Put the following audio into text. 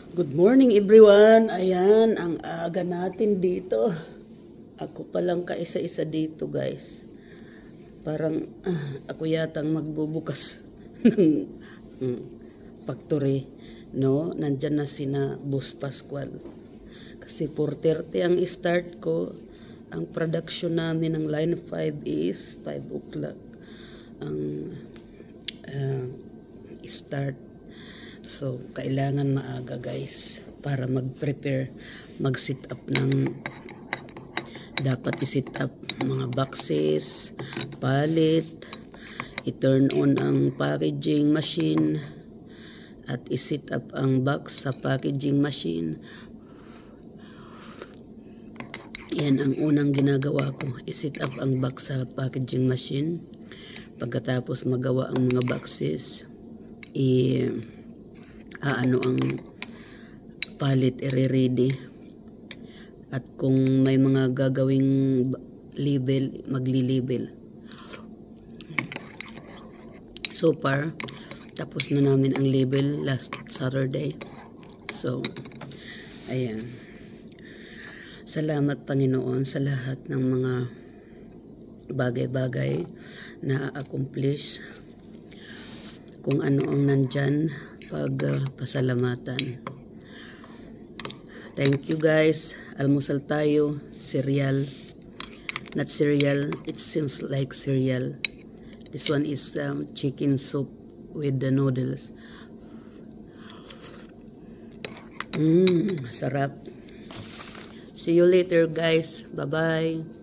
Good morning everyone. Ayan, ang aga natin dito. Ako pa lang kaisa-isa dito guys. Parang ako yatang magbubukas ng factory. No, nandyan na sina Boss Pascual. Kasi 4:30 ang start ko. Ang production namin ng line 5 is 5 o'clock. Ang start. So, kailangan maaga guys para mag-prepare, mag-sit up ng dapat i-sit up mga boxes, pallet, i-turn on ang packaging machine at i-sit up ang box sa packaging machine. Yan ang unang ginagawa ko, i-sit up ang box sa packaging machine. Pagkatapos magawa ang mga boxes, ang pallet i-ready. At kung may mga gagawing label, magli-label. So far, tapos na namin ang label last Saturday. So, ayan. Salamat Panginoon sa lahat ng mga bagay-bagay na accomplish. Kung ano ang nandyan, pagpasalamatan. Thank you guys. Almusal tayo. Cereal. Not cereal. It seems like cereal. This one is chicken soup with the noodles. Sarap. See you later guys. Bye-bye.